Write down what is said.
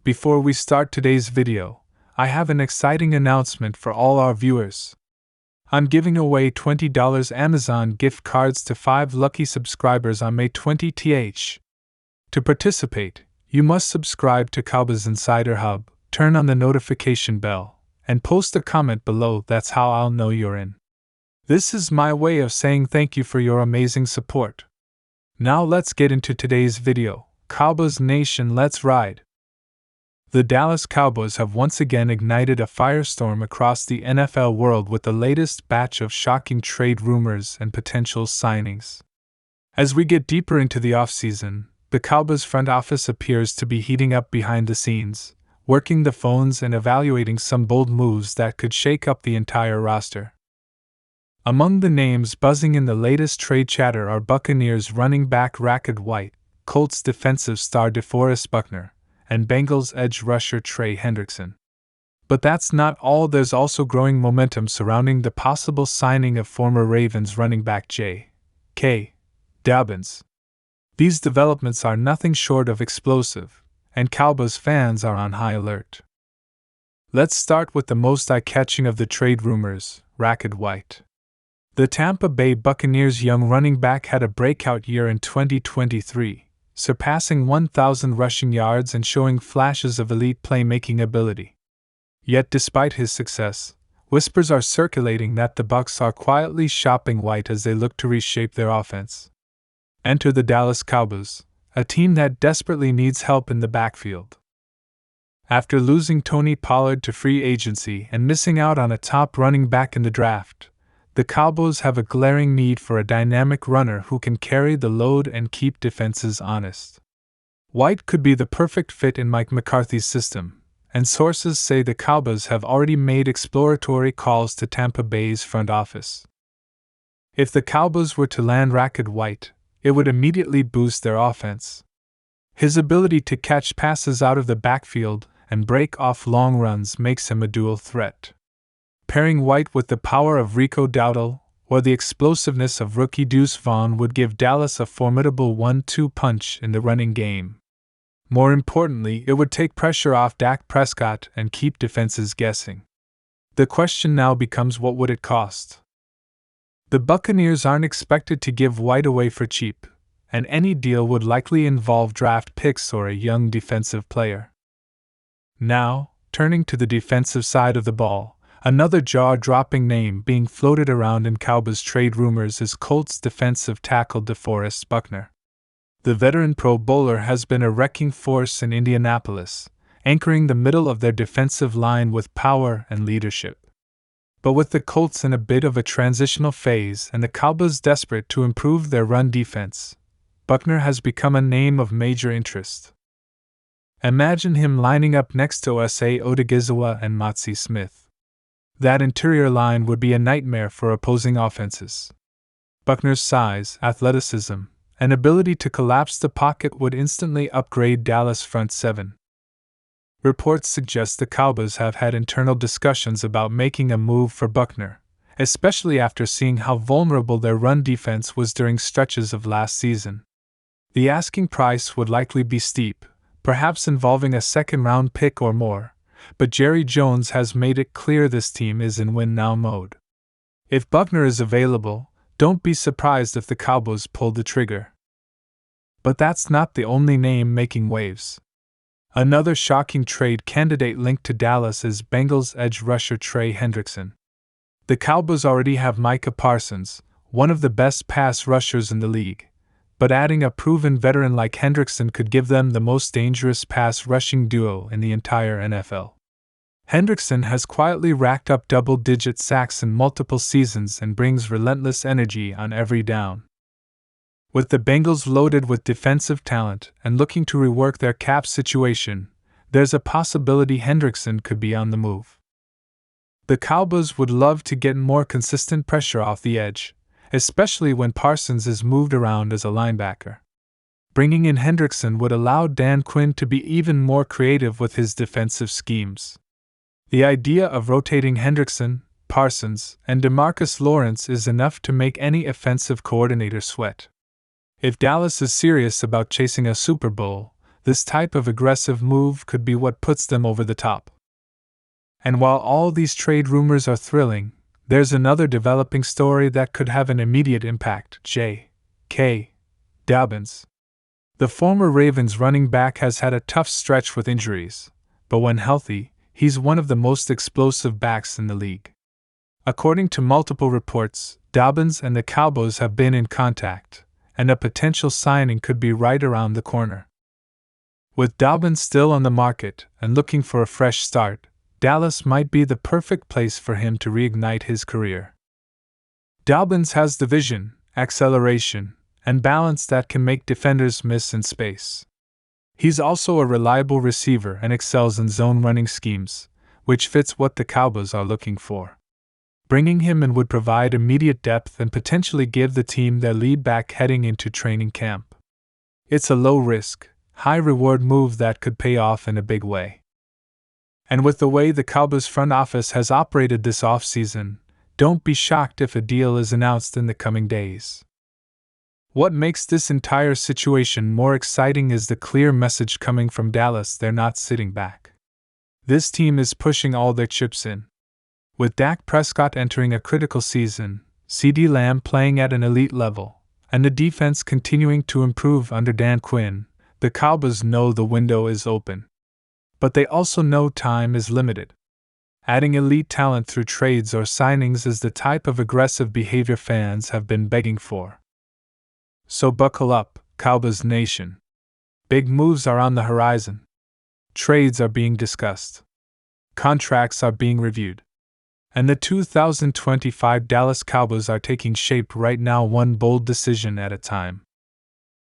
Before we start today's video, I have an exciting announcement for all our viewers. I'm giving away $20 Amazon gift cards to 5 lucky subscribers on May 20th. To participate, you must subscribe to Cowboys Insider Hub, turn on the notification bell, and post a comment below. That's how I'll know you're in. This is my way of saying thank you for your amazing support. Now let's get into today's video. Cowboys Nation, let's ride! The Dallas Cowboys have once again ignited a firestorm across the NFL world with the latest batch of shocking trade rumors and potential signings. As we get deeper into the offseason, the Cowboys front office appears to be heating up behind the scenes, working the phones and evaluating some bold moves that could shake up the entire roster. Among the names buzzing in the latest trade chatter are Buccaneers running back Rachaad, Colts defensive star DeForest Buckner, and Bengals edge rusher Trey Hendrickson. But that's not all. There's also growing momentum surrounding the possible signing of former Ravens running back J.K. Dobbins. These developments are nothing short of explosive, and Cowboys fans are on high alert. Let's start with the most eye-catching of the trade rumors, Rachaad. The Tampa Bay Buccaneers' young running back had a breakout year in 2023. Surpassing 1,000 rushing yards and showing flashes of elite playmaking ability. Yet despite his success, whispers are circulating that the Bucs are quietly shopping White as they look to reshape their offense. Enter the Dallas Cowboys, a team that desperately needs help in the backfield. After losing Tony Pollard to free agency and missing out on a top running back in the draft, the Cowboys have a glaring need for a dynamic runner who can carry the load and keep defenses honest. White could be the perfect fit in Mike McCarthy's system, and sources say the Cowboys have already made exploratory calls to Tampa Bay's front office. If the Cowboys were to land Rachaad, it would immediately boost their offense. His ability to catch passes out of the backfield and break off long runs makes him a dual threat. Pairing White with the power of Rico Dowdle or the explosiveness of rookie Deuce Vaughn would give Dallas a formidable 1-2 punch in the running game. More importantly, it would take pressure off Dak Prescott and keep defenses guessing. The question now becomes, what would it cost? The Buccaneers aren't expected to give White away for cheap, and any deal would likely involve draft picks or a young defensive player. Now, turning to the defensive side of the ball, another jaw-dropping name being floated around in Cowboys trade rumors is Colts defensive tackle DeForest Buckner. The veteran Pro Bowler has been a wrecking force in Indianapolis, anchoring the middle of their defensive line with power and leadership. But with the Colts in a bit of a transitional phase and the Cowboys desperate to improve their run defense, Buckner has become a name of major interest. Imagine him lining up next to Osa Odighizuwa and Motsi Smith. That interior line would be a nightmare for opposing offenses. Buckner's size, athleticism, and ability to collapse the pocket would instantly upgrade Dallas' front seven. Reports suggest the Cowboys have had internal discussions about making a move for Buckner, especially after seeing how vulnerable their run defense was during stretches of last season. The asking price would likely be steep, perhaps involving a second-round pick or more. But Jerry Jones has made it clear this team is in win-now mode. If Buckner is available, don't be surprised if the Cowboys pull the trigger. But that's not the only name making waves. Another shocking trade candidate linked to Dallas is Bengals edge rusher Trey Hendrickson. The Cowboys already have Micah Parsons, one of the best pass rushers in the league, but adding a proven veteran like Hendrickson could give them the most dangerous pass rushing duo in the entire NFL. Hendrickson has quietly racked up double-digit sacks in multiple seasons and brings relentless energy on every down. With the Bengals loaded with defensive talent and looking to rework their cap situation, there's a possibility Hendrickson could be on the move. The Cowboys would love to get more consistent pressure off the edge, especially when Parsons is moved around as a linebacker. Bringing in Hendrickson would allow Dan Quinn to be even more creative with his defensive schemes. The idea of rotating Hendrickson, Parsons, and DeMarcus Lawrence is enough to make any offensive coordinator sweat. If Dallas is serious about chasing a Super Bowl, This type of aggressive move could be what puts them over the top. And while all these trade rumors are thrilling, there's another developing story that could have an immediate impact. J.K. Dobbins. The former Ravens running back has had a tough stretch with injuries, but when healthy, he's one of the most explosive backs in the league. According to multiple reports, Dobbins and the Cowboys have been in contact, and a potential signing could be right around the corner. With Dobbins still on the market and looking for a fresh start, Dallas might be the perfect place for him to reignite his career. Dobbins has the vision, acceleration, and balance that can make defenders miss in space. He's also a reliable receiver and excels in zone running schemes, which fits what the Cowboys are looking for. Bringing him in would provide immediate depth and potentially give the team their lead back heading into training camp. It's a low-risk, high-reward move that could pay off in a big way. And with the way the Cowboys front office has operated this offseason, don't be shocked if a deal is announced in the coming days. What makes this entire situation more exciting is the clear message coming from Dallas: they're not sitting back. This team is pushing all their chips in. With Dak Prescott entering a critical season, CeeDee Lamb playing at an elite level, and the defense continuing to improve under Dan Quinn, the Cowboys know the window is open. But they also know time is limited. Adding elite talent through trades or signings is the type of aggressive behavior fans have been begging for. So buckle up, Cowboys Nation. Big moves are on the horizon. Trades are being discussed. Contracts are being reviewed. And the 2025 Dallas Cowboys are taking shape right now, one bold decision at a time.